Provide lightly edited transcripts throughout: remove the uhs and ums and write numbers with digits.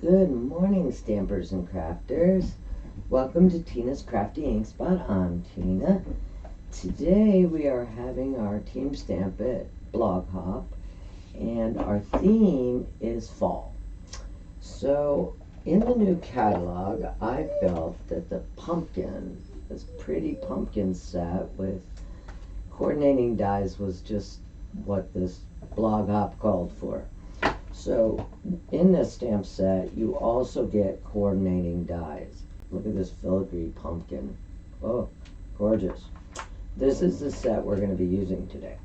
Good morning, stampers and crafters. Welcome to Tina's Crafty Ink Spot. I'm Tina. Today we are having our Team Stamp It blog hop, and our theme is fall. So in the new catalog, I felt that the pumpkin, this pretty pumpkin set with coordinating dies, was just what this blog hop called for. So in this stamp set, you also get coordinating dies. Look at this filigree pumpkin. Oh, gorgeous. This is the set we're going to be using today.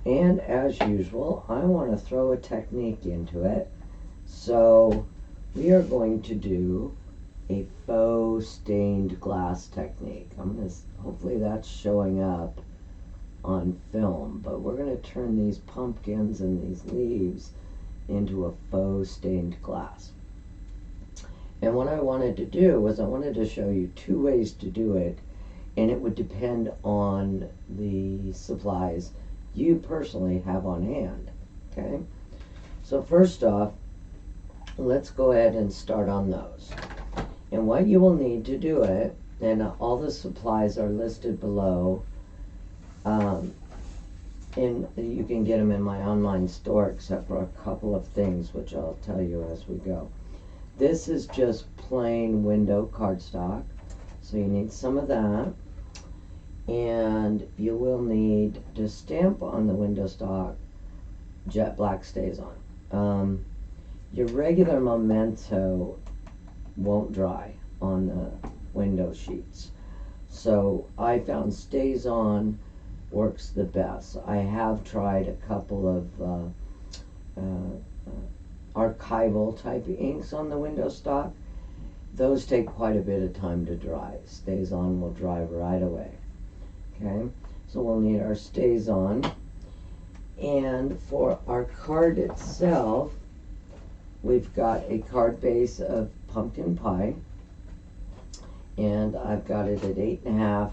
And as usual, I want to throw a technique into it. So we are going to do a faux stained glass technique. Hopefully that's showing up on film, but we're going to turn these pumpkins and these leaves into a faux stained glass. And what I wanted to do was I wanted to show you two ways to do it, and it would depend on the supplies you personally have on hand. Okay, so first off, let's go ahead and start on those. And what you will need to do it, and all the supplies are listed below, and you can get them in my online store except for a couple of things which I'll tell you as we go. This is just plain window cardstock, so you need some of that, and you will need to stamp on the window stock jet black StazOn. Your regular memento won't dry on the window sheets, so I found StazOn works the best. I have tried a couple of archival type inks on the window stock. Those take quite a bit of time to dry. StazOn will dry right away. Okay, so we'll need our StazOn. And for our card itself, we've got a card base of pumpkin pie, and I've got it at 8.5.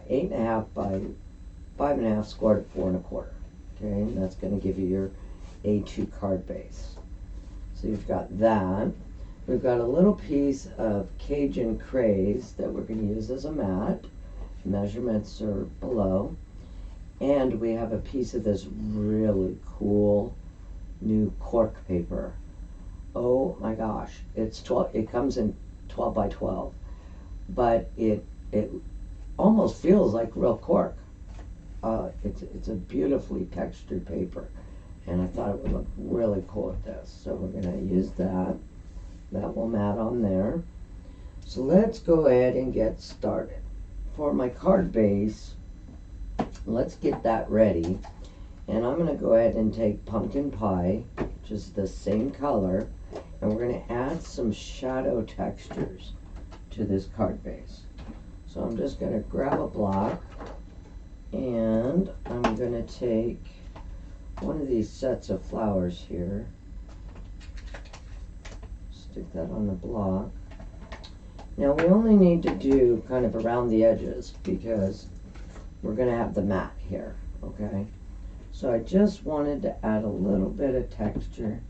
8.5 by 5.5 squared at 4 1/4. Okay, and that's going to give you your A2 card base. So you've got that. We've got a little piece of Cajun craze that we're going to use as a mat. Measurements are below. And we have a piece of this really cool new cork paper. Oh my gosh, it's 12. It comes in 12 by 12, but it almost feels like real cork. It's a beautifully textured paper, and I thought it would look really cool with this. So we're going to use that. That will mat on there. So let's go ahead and get started. For my card base, let's get that ready. And I'm going to go ahead and take pumpkin pie, which is the same color, and we're going to add some shadow textures to this card base. So I'm just going to grab a block, and I'm going to take one of these sets of flowers here, stick that on the block. Now we only need to do kind of around the edges because we're going to have the mat here, okay? So I just wanted to add a little bit of texture.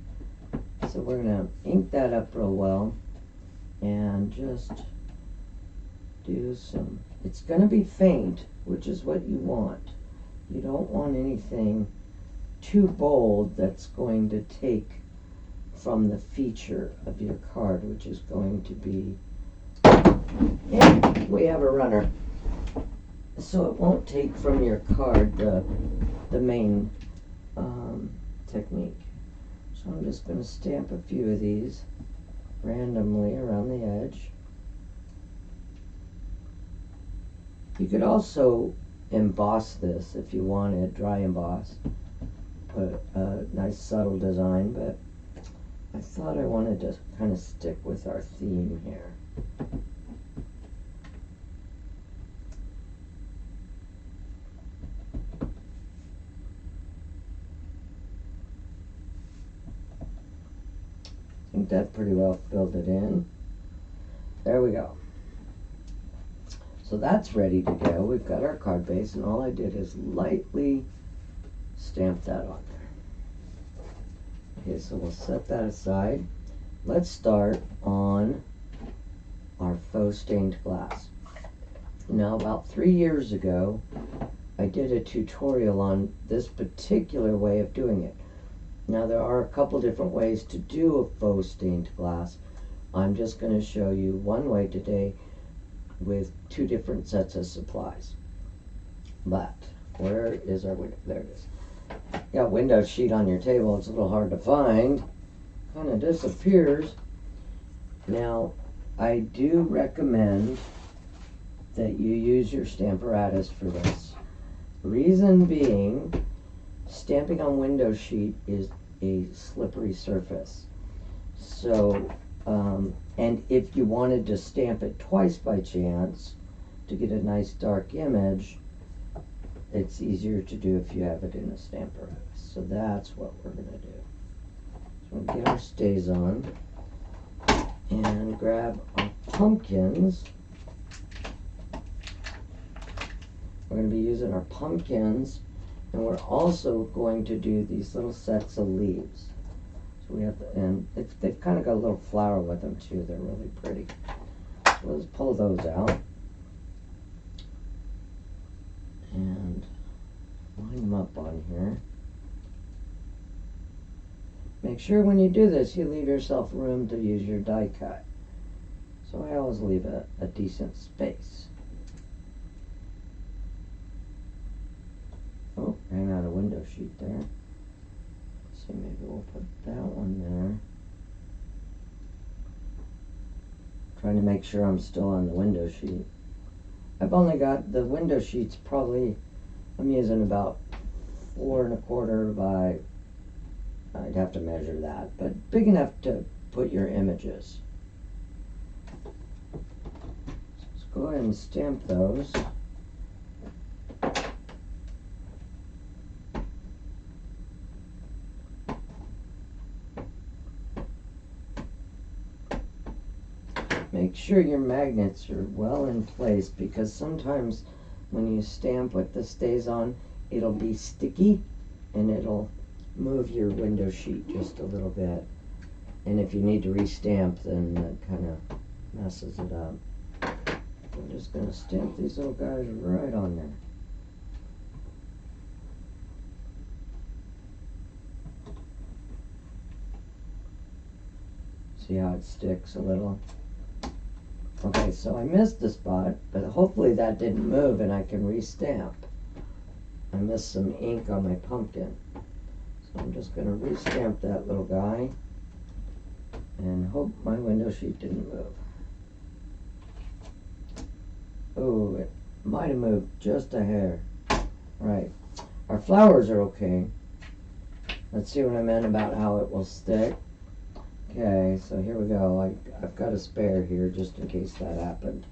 So we're going to ink that up real well and just do some, it's going to be faint, which is what you want. You don't want anything too bold that's going to take from the feature of your card, which is going to be, and we have a runner, so it won't take from your card the main technique. So I'm just going to stamp a few of these randomly around the edge. You could also emboss this if you wanted, dry emboss, put a nice subtle design, but I thought I wanted to kind of stick with our theme here. I think that pretty well filled it in. There we go. So that's ready to go. We've got our card base, and all I did is lightly stamp that on there. Okay, so we'll set that aside. Let's start on our faux stained glass. Now, about 3 years ago, I did a tutorial on this particular way of doing it. Now, there are a couple different ways to do a faux stained glass. I'm just going to show you one way today with 2 different sets of supplies. But where is our window? There it is. You got window sheet on your table. It's a little hard to find. Kind of disappears. Now, I do recommend that you use your stamparatus for this. Reason being, stamping on window sheet is a slippery surface. So, and if you wanted to stamp it twice by chance to get a nice dark image, it's easier to do if you have it in a stamparatus. So that's what we're going to do. So we'll get our StazOn and grab our pumpkins. We're going to be using our pumpkins, and we're also going to do these little sets of leaves. So we have to, and they've kind of got a little flower with them too. They're really pretty. So let's pull those out and line them up on here. Make sure when you do this, you leave yourself room to use your die cut. So I always leave a decent space. Oh, ran out of window sheet there. Let's see, maybe we'll put that one there. Trying to make sure I'm still on the window sheet. I've only got the window sheets probably, I'm using about 4 1/4 by, I'd have to measure that, but big enough to put your images. So let's go ahead and stamp those. Make sure your magnets are well in place, because sometimes when you stamp with the StazOn, it'll be sticky and it'll move your window sheet just a little bit. And if you need to restamp, then that kind of messes it up. I'm just going to stamp these little guys right on there. See how it sticks a little? Okay, so I missed the spot, but hopefully that didn't move and I can restamp. I missed some ink on my pumpkin. So I'm just going to restamp that little guy and hope my window sheet didn't move. Oh, it might have moved just a hair. Right. Our flowers are okay. Let's see what I meant about how it will stick. Okay, so here we go. I've got a spare here just in case that happened.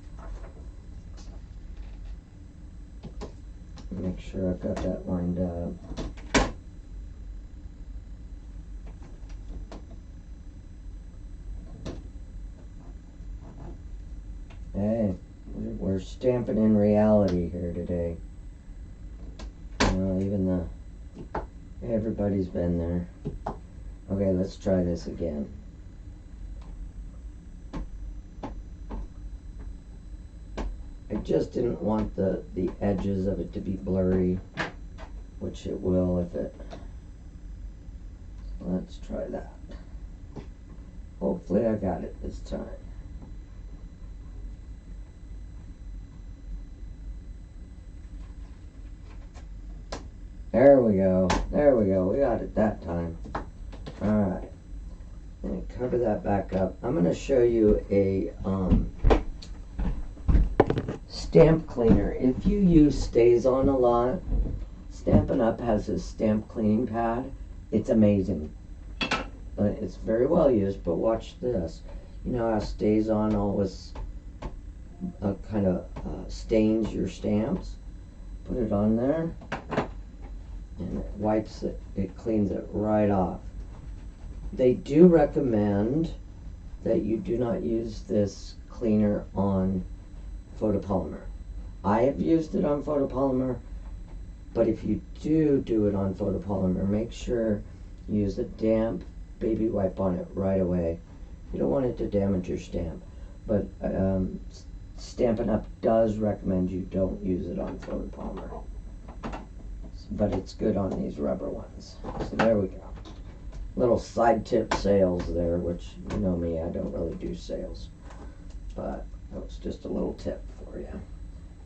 Make sure I've got that lined up. Hey, we're stamping in reality here today. Even everybody's been there. Okay, let's try this again. I just didn't want the edges of it to be blurry, which it will if it. Let's try that. Hopefully I got it this time. There we go. There we go. We got it that time. Alright. Let me cover that back up. I'm going to show you a stamp cleaner. If you use StazOn a lot, Stampin' Up! Has this stamp cleaning pad. It's amazing. It's very well used, but watch this. You know how StazOn always kind of stains your stamps? Put it on there, and it wipes it. It cleans it right off. They do recommend that you do not use this cleaner on photopolymer. I have used it on photopolymer, but if you do it on photopolymer, make sure you use a damp baby wipe on it right away. You don't want it to damage your stamp. But Stampin' Up! Does recommend you don't use it on photopolymer. But it's good on these rubber ones. So there we go. Little side tip sales there, which you know me, I don't really do sales. But that was just a little tip for you.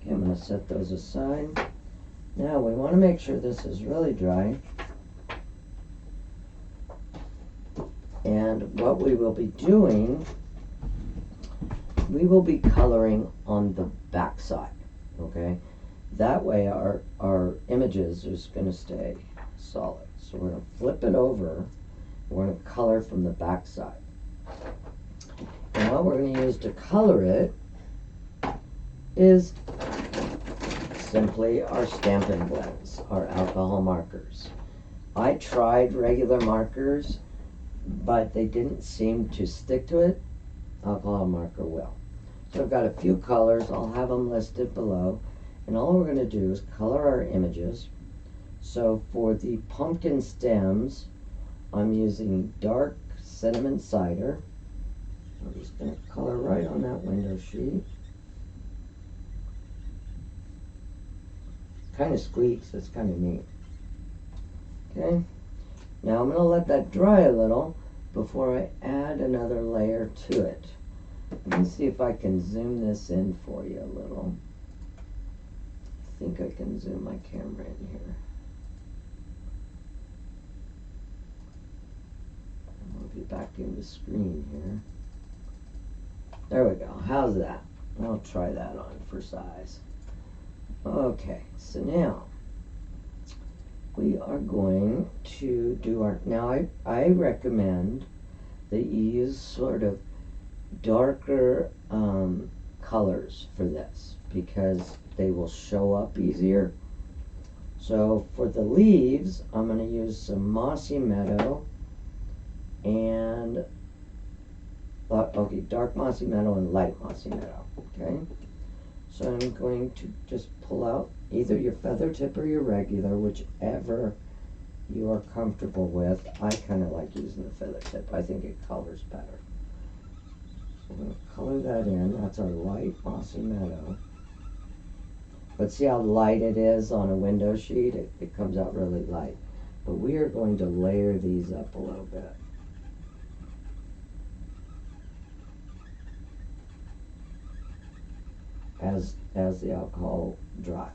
Okay, I'm going to set those aside. Now we want to make sure this is really dry. And what we will be doing, we will be coloring on the back side, okay? That way our images is going to stay solid. So we're going to flip it over. We're going to color from the back side. And what we're going to use to color it is simply our Stampin' Blends, our alcohol markers. I tried regular markers, but they didn't seem to stick to it. Alcohol marker will. So I've got a few colors. I'll have them listed below. And all we're going to do is color our images. So for the pumpkin stems, I'm using dark cinnamon cider. I'm just going to color right on that window sheet. Kind of squeaks. It's kind of neat. Okay. Now I'm going to let that dry a little before I add another layer to it. Let me see if I can zoom this in for you a little. I think I can zoom my camera in here. I'll move you back in the screen here. There we go. How's that? I'll try that on for size. Okay, so now we are going to do our, now I recommend that you use sort of darker colors for this because they will show up easier. So for the leaves, I'm going to use some Mossy Meadow and okay, dark Mossy Meadow and light Mossy Meadow. Okay, so I'm going to just pull out either your feather tip or your regular, whichever you are comfortable with. I kind of like using the feather tip. I think it colors better. So I'm going to color that in. That's our light Mossy Meadow. But see how light it is on a window sheet? It comes out really light. But we are going to layer these up a little bit. As the alcohol dries.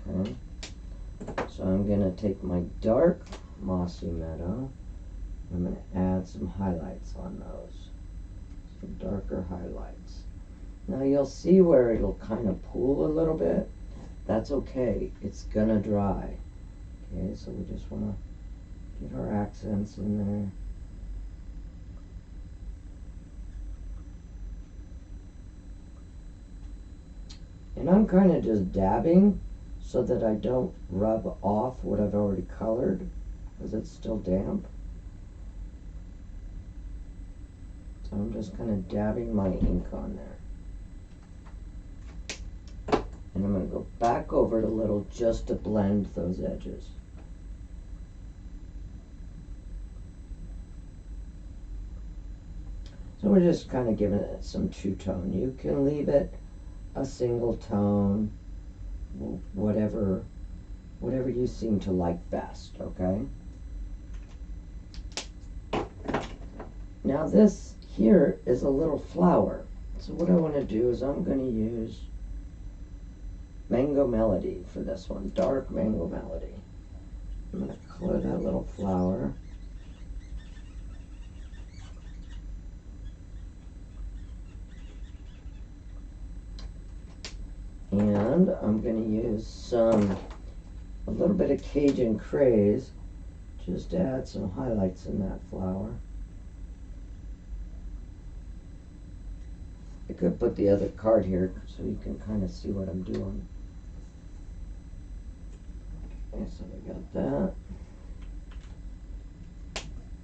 Okay? So I'm going to take my dark Mossy Meadow. I'm going to add some highlights on those. Some darker highlights. Now you'll see where it'll kind of pool a little bit. That's okay. It's going to dry. Okay, so we just want to get our accents in there. And I'm kind of just dabbing so that I don't rub off what I've already colored because it's still damp. So I'm just kind of dabbing my ink on there. And I'm going to go back over it a little just to blend those edges. So we're just kind of giving it some two-tone. You can leave it a single tone, whatever you seem to like best, okay? Now this here is a little flower. So what I want to do is I'm going to use Mango Melody for this one, dark Mango Melody. I'm going to color that little flower. And I'm going to use a little bit of Cajun Craze just to add some highlights in that flower. I could put the other card here so you can kind of see what I'm doing. Okay, so we got that.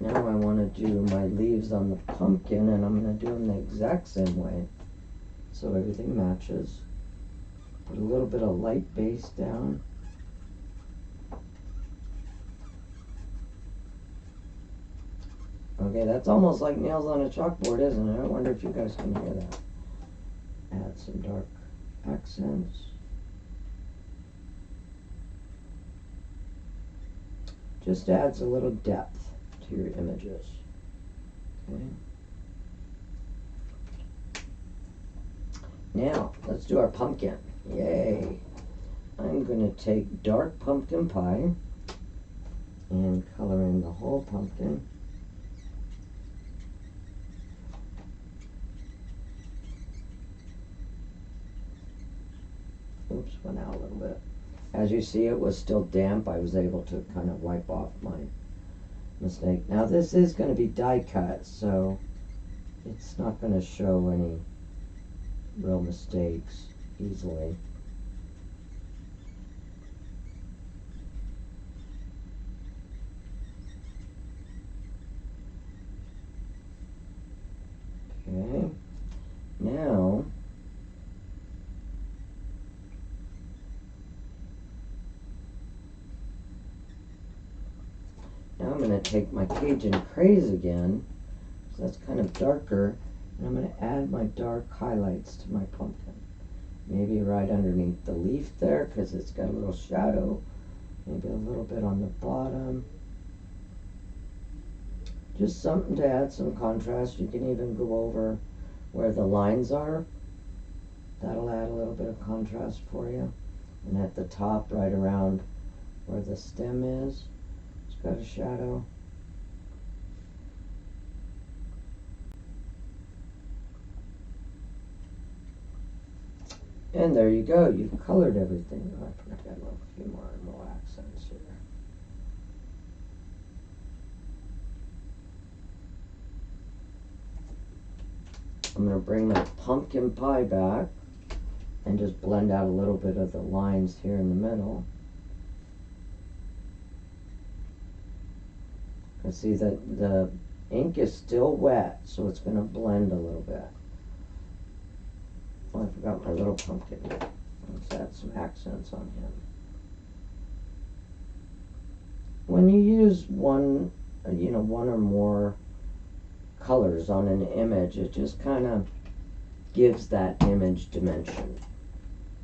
Now I want to do my leaves on the pumpkin, and I'm going to do them the exact same way so everything matches. Put a little bit of light base down. Okay, that's almost like nails on a chalkboard, isn't it? I wonder if you guys can hear that. Add some dark accents. Just adds a little depth to your images. Okay. Now, let's do our pumpkin. Yay! I'm going to take dark pumpkin pie and color in the whole pumpkin. Oops, went out a little bit. As you see, it was still damp. I was able to kind of wipe off my mistake. Now this is going to be die cut, so it's not going to show any real mistakes easily. Okay, now I'm going to take my Cajun Craze again, so that's kind of darker, and I'm going to add my dark highlights to my pumpkin. Maybe right underneath the leaf there, because it's got a little shadow. Maybe a little bit on the bottom. Just something to add some contrast. You can even go over where the lines are. That'll add a little bit of contrast for you. And at the top, right around where the stem is, it's got a shadow. And there you go. You've colored everything. Oh, I forgot to add a few more little accents here. I'm going to bring my pumpkin pie back and just blend out a little bit of the lines here in the middle. I see that the ink is still wet, so it's going to blend a little bit. Oh, I forgot my little pumpkin. Let's add some accents on him. When you use one or more colors on an image, it just kind of gives that image dimension.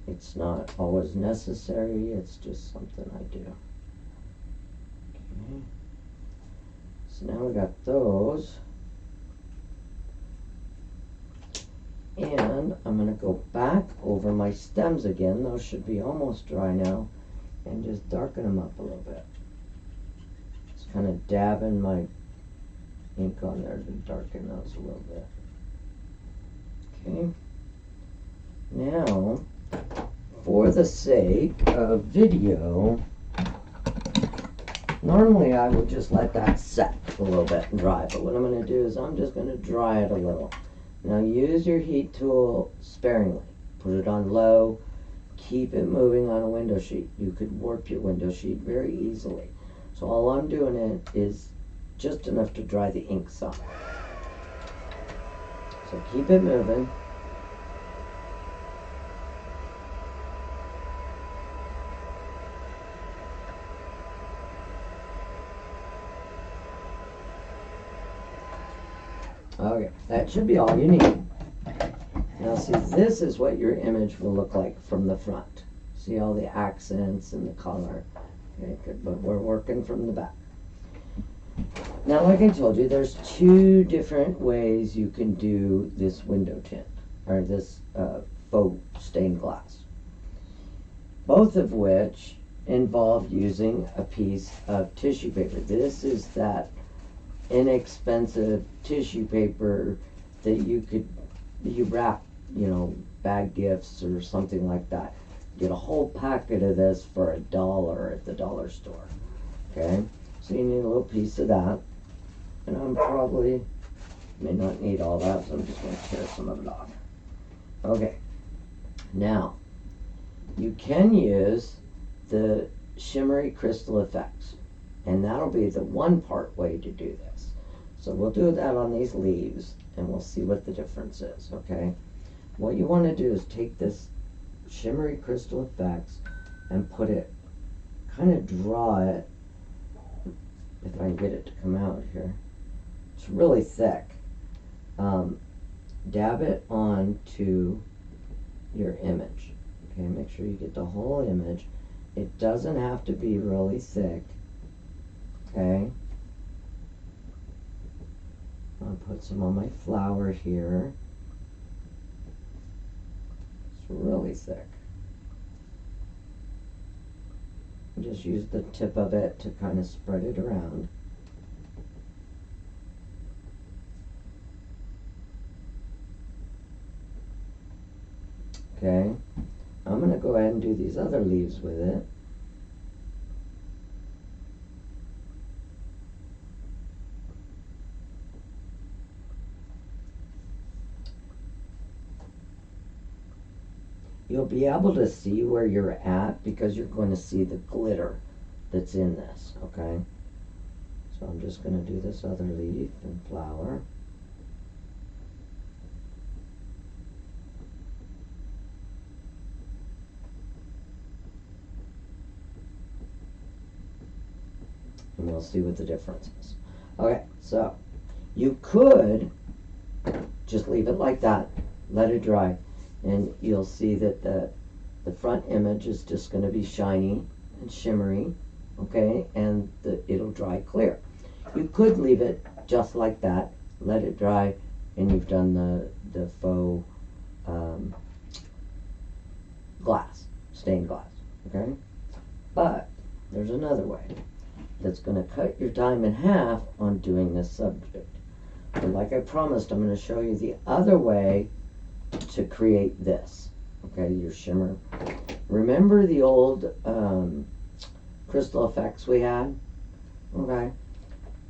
It's not always necessary, it's just something I do. Okay. So now we got those. And I'm going to go back over my stems again. Those should be almost dry now. And just darken them up a little bit. Just kind of dabbing my ink on there to darken those a little bit. Okay. Now, for the sake of video, normally I would just let that set a little bit and dry. But what I'm going to do is I'm just going to dry it a little. Now use your heat tool sparingly. Put it on low. Keep it moving on a window sheet. You could warp your window sheet very easily. So all I'm doing it is just enough to dry the ink some. So keep it moving. Okay, that should be all you need. Now see, this is what your image will look like from the front. See all the accents and the color. Okay, good, but we're working from the back. Now, like I told you, there's two different ways you can do this window tint, or this faux stained glass. Both of which involve using a piece of tissue paper. This is that inexpensive tissue paper that you wrap, bag gifts or something like that. Get a whole packet of this for $1 at the dollar store. Okay, so you need a little piece of that, and I'm probably may not need all that, so I'm just going to tear some of it off. Okay, now you can use the Shimmery crystal effects, and that'll be the one-part way to do this. So we'll do that on these leaves, and we'll see what the difference is, okay? What you want to do is take this Shimmery crystal effects and put it, kind of draw it, if I can get it to come out here, It's really thick. Dab it onto your image. Okay, make sure you get the whole image. It doesn't have to be really thick. Okay. I'll put some on my flower here. It's really thick. Just use the tip of it to kind of spread it around. Okay, I'm going to go ahead and do these other leaves with it. You'll be able to see where you're at because you're going to see the glitter that's in this, okay? So I'm just going to do this other leaf and flower. And we'll see what the difference is. Okay, so you could just leave it like that, let it dry, and you'll see that the front image is just going to be shiny and shimmery, okay, and it'll dry clear. You could leave it just like that, let it dry, and you've done the faux glass, stained glass, okay? But there's another way that's going to cut your time in half on doing this subject. But like I promised, I'm going to show you the other way to create this, okay, your shimmer. Remember the old crystal effects we had? Okay.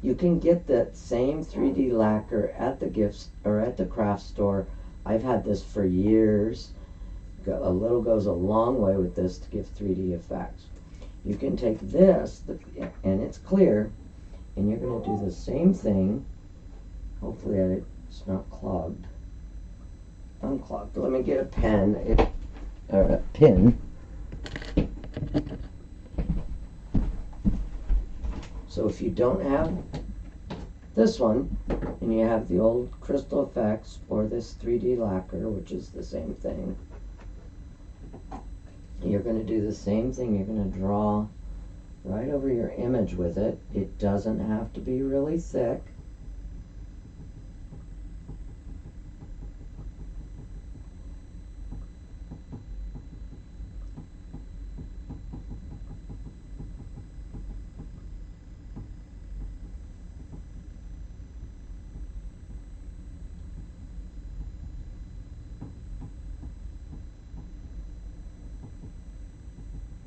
You can get that same 3D lacquer at the gifts or at the craft store. I've had this for years. A little goes a long way with this to give 3D effects. You can take this, and it's clear, and you're going to do the same thing. Hopefully it's not clogged. Unclogged. Let me get a pen, or a pin. So if you don't have this one, and you have the old Crystal Effects or this 3D lacquer, which is the same thing, you're going to do the same thing. You're going to draw right over your image with it. It doesn't have to be really thick.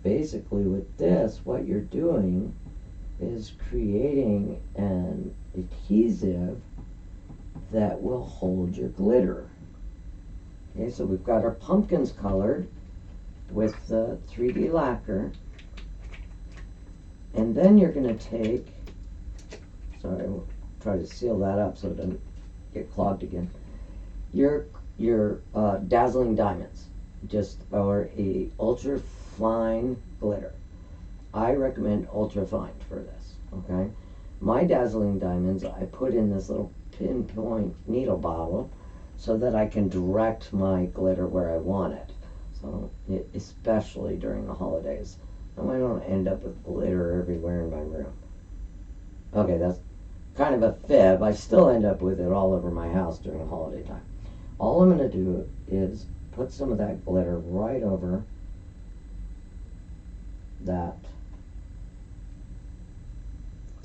Basically with this, what you're doing is creating an adhesive that will hold your glitter. Okay, so we've got our pumpkins colored with the 3D lacquer, and then you're going to take, sorry, we'll try to seal that up so it doesn't get clogged again, your dazzling diamonds, or a ultra fine glitter. I recommend ultra fine for this, okay? My dazzling diamonds I put in this little pinpoint needle bottle so that I can direct my glitter where I want it. So, especially during the holidays. And I don't end up with glitter everywhere in my room. Okay, that's kind of a fib. I still end up with it all over my house during holiday time. All I'm going to do is put some of that glitter right over that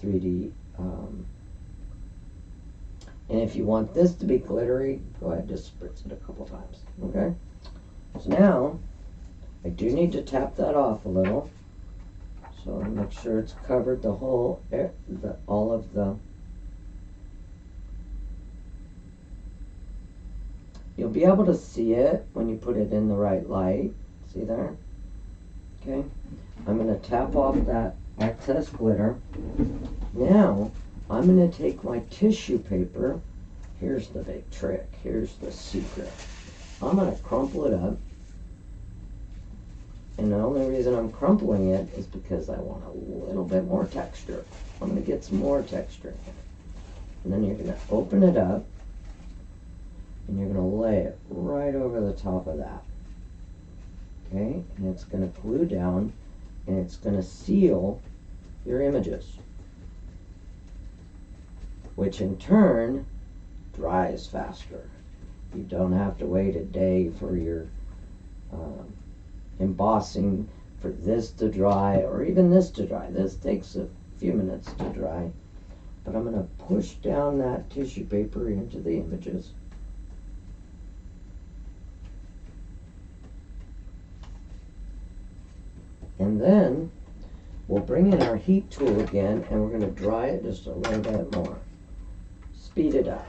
3D, and if you want this to be glittery, go ahead and just spritz it a couple times, okay? So now, I do need to tap that off a little, so make sure it's covered the whole, all of the, you'll be able to see it when you put it in the right light, see there? Okay, I'm going to tap off that excess glitter. Now, I'm going to take my tissue paper. Here's the big trick. Here's the secret. I'm going to crumple it up. And the only reason I'm crumpling it is because I want a little bit more texture. I'm going to get some more texture in it. And then you're going to open it up, and you're going to lay it right over the top of that. Okay, and it's going to glue down, and it's going to seal your images, which in turn dries faster. You don't have to wait a day for your embossing for this to dry, or even this to dry. This takes a few minutes to dry. But I'm going to push down that tissue paper into the images. And then we'll bring in our heat tool again, and we're going to dry it just a little bit more. Speed it up.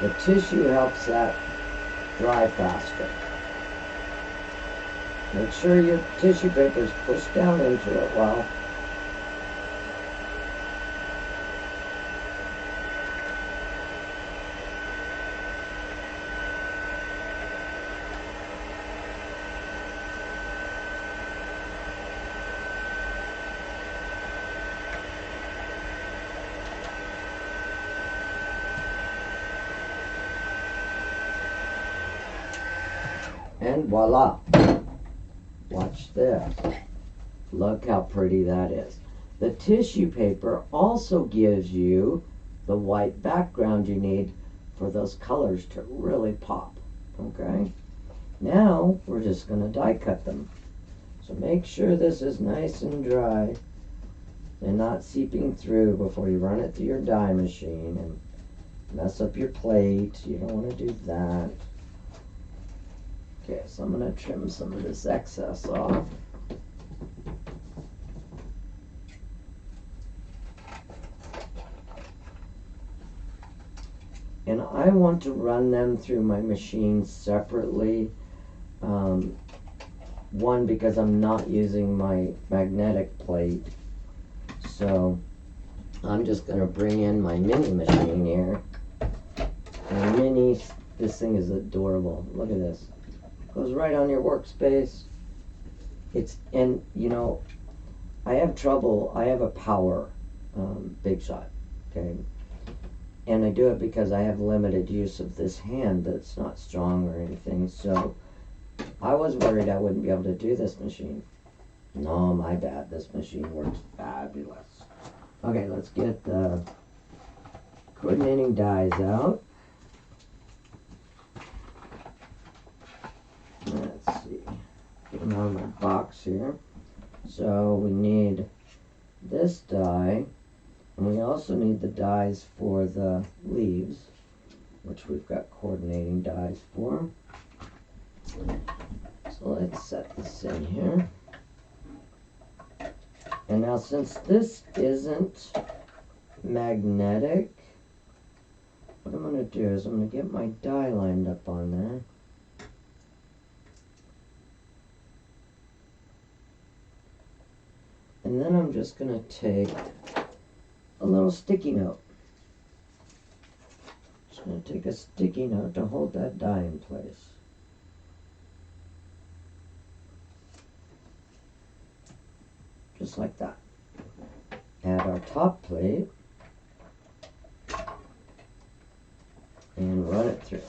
The tissue helps that dry faster. Make sure your tissue paper is pushed down into it well. And voila! Watch this. Look how pretty that is. The tissue paper also gives you the white background you need for those colors to really pop. Okay? Now we're just going to die cut them. So make sure this is nice and dry and not seeping through before you run it through your die machine and mess up your plate. You don't want to do that. Okay, so I'm going to trim some of this excess off. And I want to run them through my machine separately. One, because I'm not using my magnetic plate. So I'm just going to bring in my mini machine here. And mini, this thing is adorable. Look at this. Goes right on your workspace. And you know, I have trouble. I have a power Big Shot, okay, and I do it because I have limited use of this hand that's not strong or anything. So I was worried I wouldn't be able to do this machine. No, my bad. This machine works fabulous. Okay, let's get the coordinating dies out. Let's see, get them out of my box here. So we need this die, and we also need the dies for the leaves, which we've got coordinating dies for. So let's set this in here. And now since this isn't magnetic, what I'm going to do is I'm going to get my die lined up on there. And then I'm just going to take a little sticky note. Just going to take a sticky note to hold that die in place. Just like that. Add our top plate and run it through.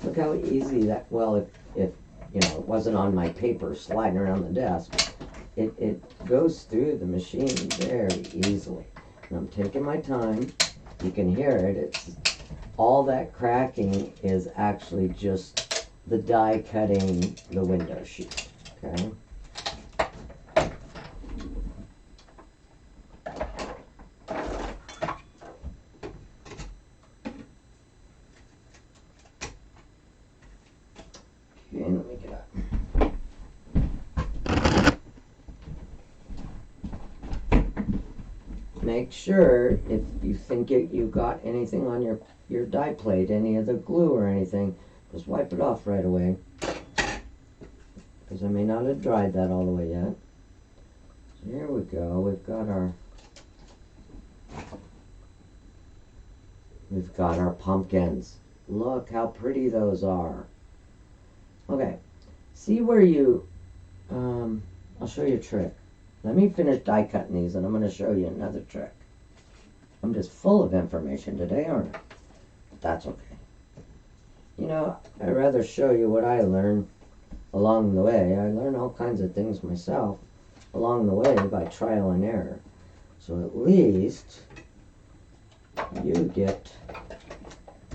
Look how easy that, well, if you know, it wasn't on my paper sliding around the desk, it goes through the machine very easily. And I'm taking my time. You can hear it. It's all that cracking is actually just the die cutting the window sheet. Okay. Let me get up. Make sure if you think you got anything on your die plate, any of the glue or anything, just wipe it off right away, because I may not have dried that all the way yet. So here we go. We've got our pumpkins. Look how pretty those are. Okay, see where you, I'll show you a trick. Let me finish die cutting these and I'm going to show you another trick. I'm just full of information today, aren't I? But that's okay. You know, I'd rather show you what I learned along the way. I learn all kinds of things myself along the way by trial and error. So at least you get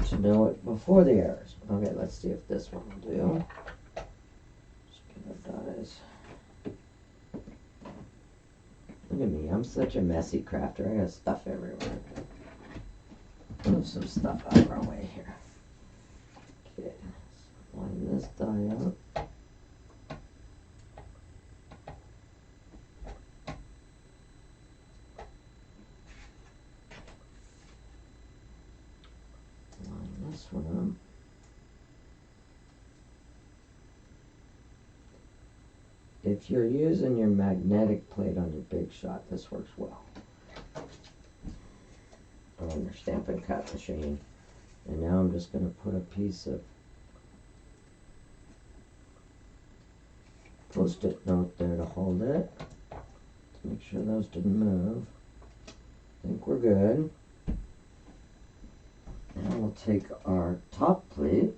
to know it before the errors. Okay, let's see if this one will do. Just get our dies. Look at me, I'm such a messy crafter. I got stuff everywhere. Move some stuff out of our way here. Okay, so line this die up. Line this one up. If you're using your magnetic plate on your Big Shot, this works well. On your Stampin' Cut machine. And now I'm just going to put a piece of Post-it note there to hold it. To make sure those didn't move. I think we're good. Now we'll take our top plate.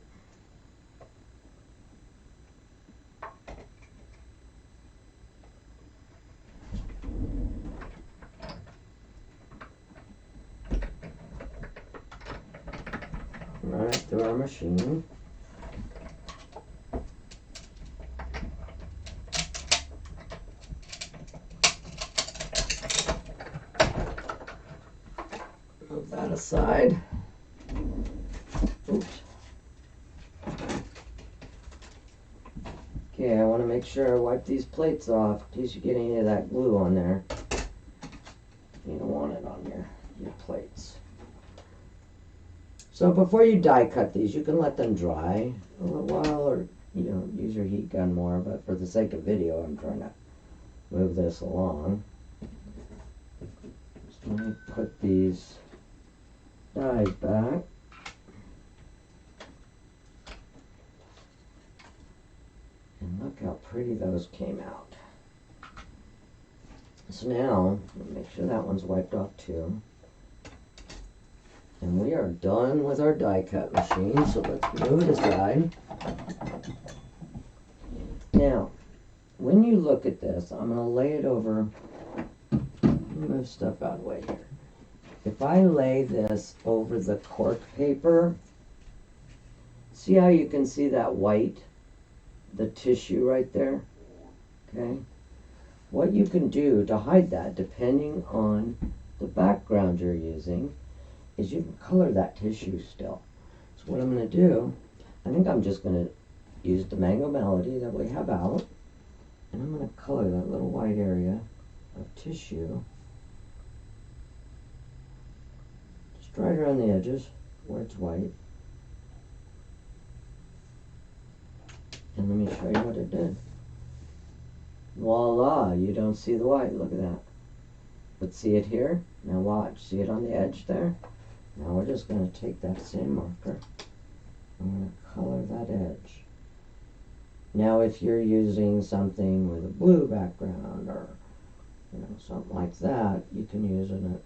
Run it through our machine. Move that aside. Oops. Okay, I want to make sure I wipe these plates off in case you get any of that glue on there. You don't want it on your plates. So before you die cut these, you can let them dry a little while, or use your heat gun more, but for the sake of video, I'm trying to move this along. So let me put these dies back. And look how pretty those came out. So now, make sure that one's wiped off too. And we are done with our die cut machine, so let's move it aside. Now, when you look at this, I'm going to lay it over, move stuff out of the way here. If I lay this over the cork paper, see how you can see that white, the tissue right there? Okay. What you can do to hide that, depending on the background you're using, is you can color that tissue still. So what I'm going to do, I think I'm just going to use the Mango Melody that we have out, and I'm going to color that little white area of tissue just right around the edges where it's white. And let me show you what it did. Voila, you don't see the white, look at that. But see it here? Now watch, see it on the edge there? Now we're just going to take that same marker. I'm going to color that edge. Now if you're using something with a blue background or something like that, you can use a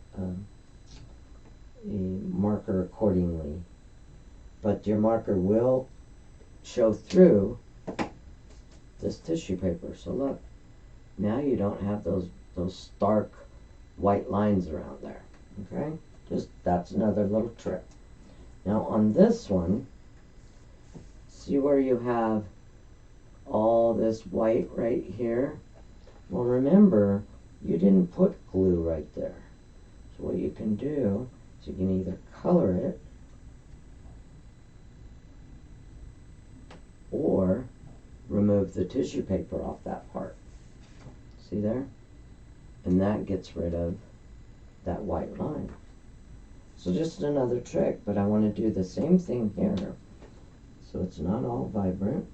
marker accordingly. But your marker will show through this tissue paper. So look, now you don't have those stark white lines around there. Okay? Just that's another little trick. Now on this one, see where you have all this white right here? Well, remember, you didn't put glue right there. So what you can do is you can either color it or remove the tissue paper off that part. See there? And that gets rid of that white line. So just another trick, but I want to do the same thing here. So it's not all vibrant,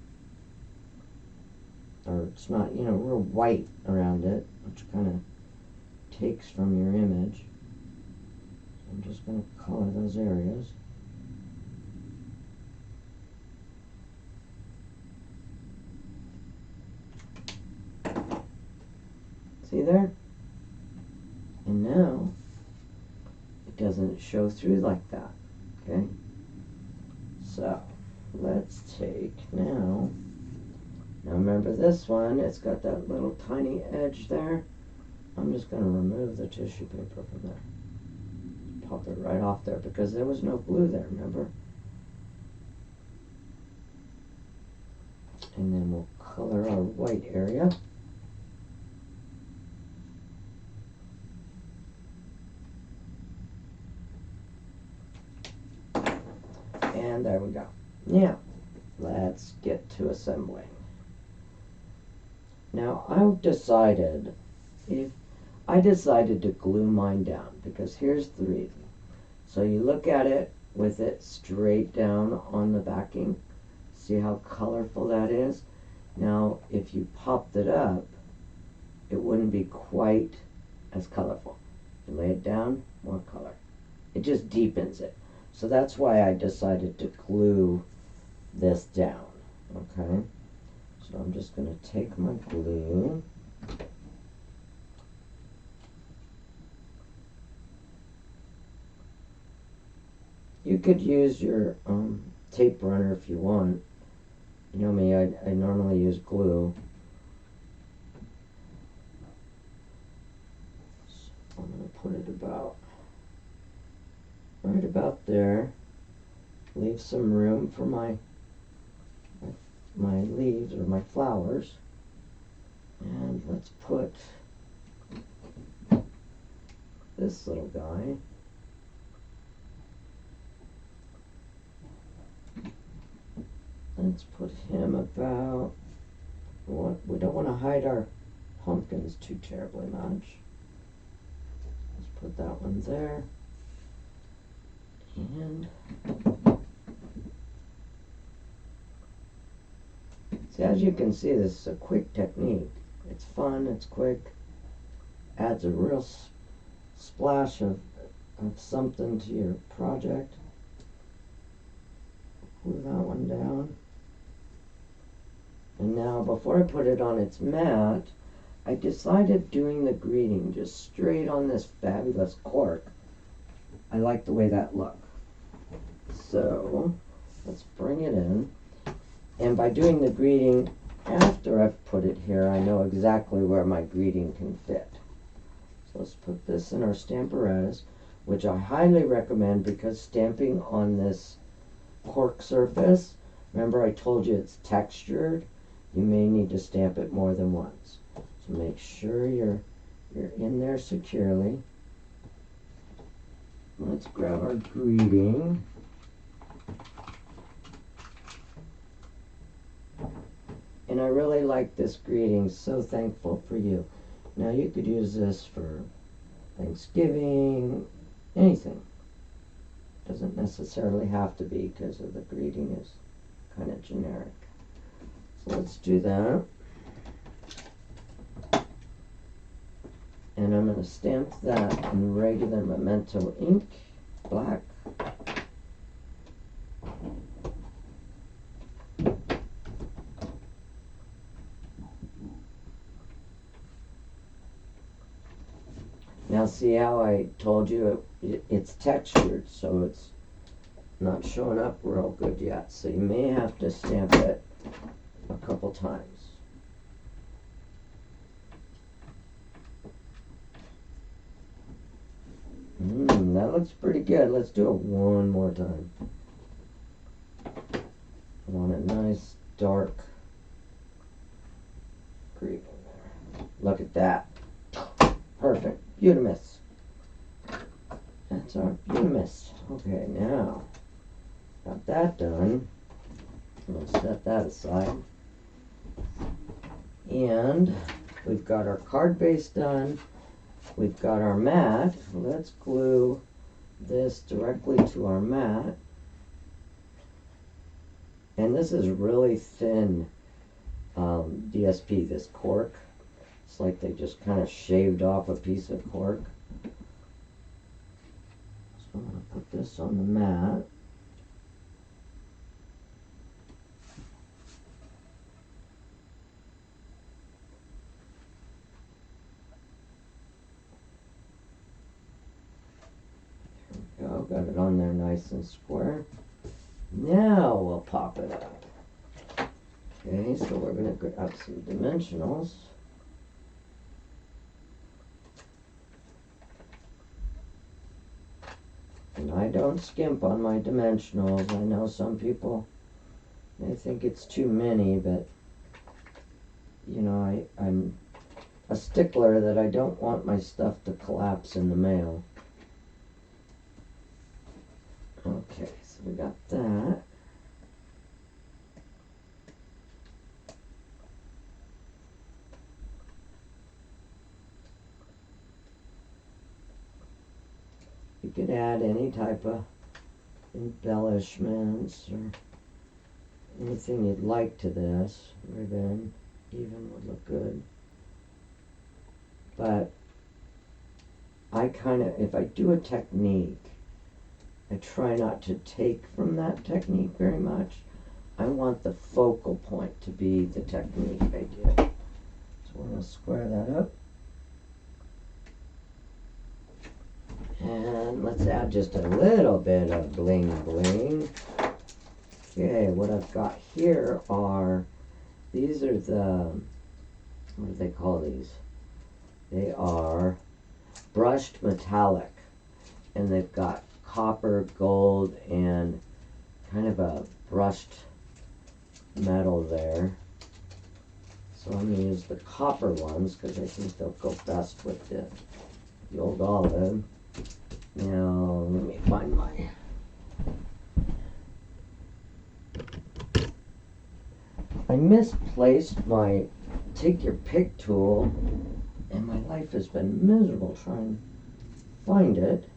or it's not, real white around it, which kind of takes from your image. So I'm just going to color those areas. See there? And now it doesn't show through like that. Okay? So let's take now remember this one, it's got that little tiny edge there. I'm just going to remove the tissue paper from there. Pop it right off there because there was no glue there, remember? And then we'll color our white area. And there we go. Now, let's get to assembling. Now, I decided to glue mine down because here's the reason. So you look at it with it straight down on the backing. See how colorful that is? Now, if you popped it up, it wouldn't be quite as colorful. You lay it down, more color. It just deepens it. So that's why I decided to glue this down, okay? So I'm just going to take my glue. You could use your tape runner if you want. You know me, I normally use glue. So I'm going to put it right about there. Leave some room for my leaves or my flowers. And let's put this little guy. Let's put him about, we don't want to hide our pumpkins too terribly much. Let's put that one there. And see, as you can see, this is a quick technique. It's fun, it's quick, adds a real splash of something to your project. Glue that one down. And now, before I put it on its mat, I decided doing the greeting just straight on this fabulous cork. I like the way that looked. So, let's bring it in. And by doing the greeting after I've put it here, I know exactly where my greeting can fit. So let's put this in our stamparatus, which I highly recommend because stamping on this cork surface, remember I told you it's textured, you may need to stamp it more than once. So make sure you're in there securely. Let's grab our greeting. And I really like this greeting, so thankful for you. Now you could use this for Thanksgiving, anything. Doesn't necessarily have to be because of the greeting is kind of generic. So let's do that. And I'm going to stamp that in regular Memento ink, black. Now see how I told you it's textured, so it's not showing up real good yet. So you may have to stamp it a couple times. That looks pretty good. Let's do it one more time. I want a nice dark greeting there. Look at that. Perfect. Beautimous. That's our Beautimous. Okay, now got that done. We'll set that aside. And we've got our card base done. We've got our mat. Let's glue this directly to our mat. And this is really thin DSP, this cork. It's like they just kind of shaved off a piece of cork. So I'm going to put this on the mat. got it on there nice and square. Now we'll pop it up. Okay, so we're going to grab some dimensionals. And I don't skimp on my dimensionals. I know some people may think it's too many, but you know, I'm a stickler that I don't want my stuff to collapse in the mail. Okay, so we got that. You could add any type of embellishments or anything you'd like to this. Ribbon even would look good. But I kind of, if I do a technique, I try not to take from that technique very much. I want the focal point to be the technique idea. So we're going to square that up. And let's add just a little bit of bling bling. Okay, what I've got here are, these are the, what do they call these? They are brushed metallic. And they've got copper, gold, and kind of a brushed metal there. So I'm going to use the copper ones because I think they'll go best with the old olive. Now, let me find my... I misplaced my take your pick tool, and my life has been miserable trying to find it.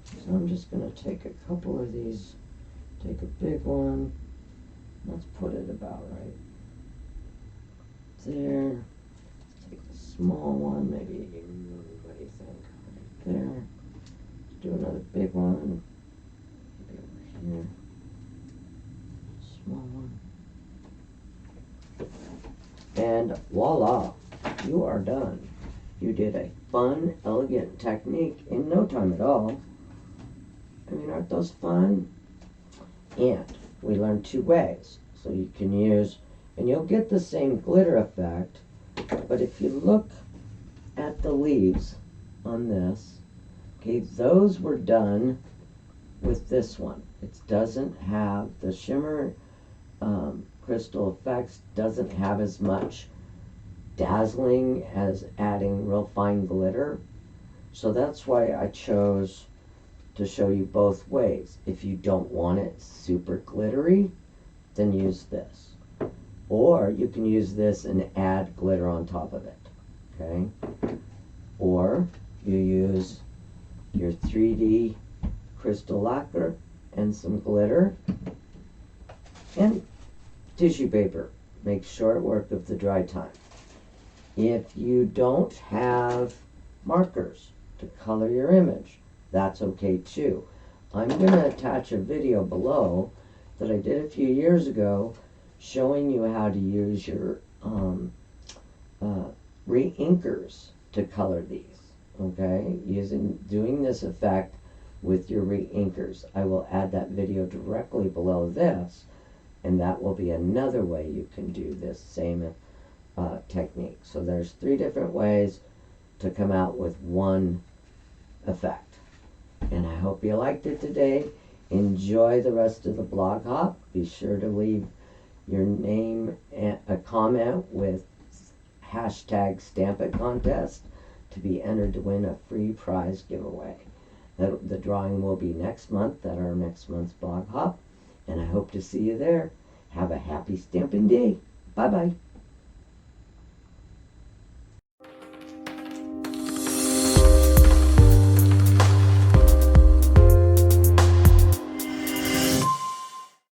So I'm just going to take a couple of these, take a big one, let's put it about right there. Take a small one, maybe, what do you think, right there. Do another big one, maybe over here, small one. And voila, you are done. You did a fun, elegant technique in no time at all. I mean, aren't those fun? And we learned two ways. So you can use, and you'll get the same glitter effect, but if you look at the leaves on this, okay, those were done with this one. It doesn't have the shimmer crystal effects, doesn't have as much dazzling as adding real fine glitter. So that's why I chose to show you both ways. If you don't want it super glittery, then use this. Or you can use this and add glitter on top of it, okay? Or you use your 3D crystal lacquer and some glitter and tissue paper. Make short work of the dry time. If you don't have markers to color your image, that's okay too. I'm going to attach a video below that I did a few years ago showing you how to use your re-inkers to color these, okay? Doing this effect with your re-inkers. I will add that video directly below this, and that will be another way you can do this same technique. So there's 3 different ways to come out with one effect. And I hope you liked it today. Enjoy the rest of the blog hop. Be sure to leave your name and a comment with hashtag Stamp It Contest to be entered to win a free prize giveaway. The drawing will be next month at our next month's blog hop. And I hope to see you there. Have a happy stamping day. Bye-bye.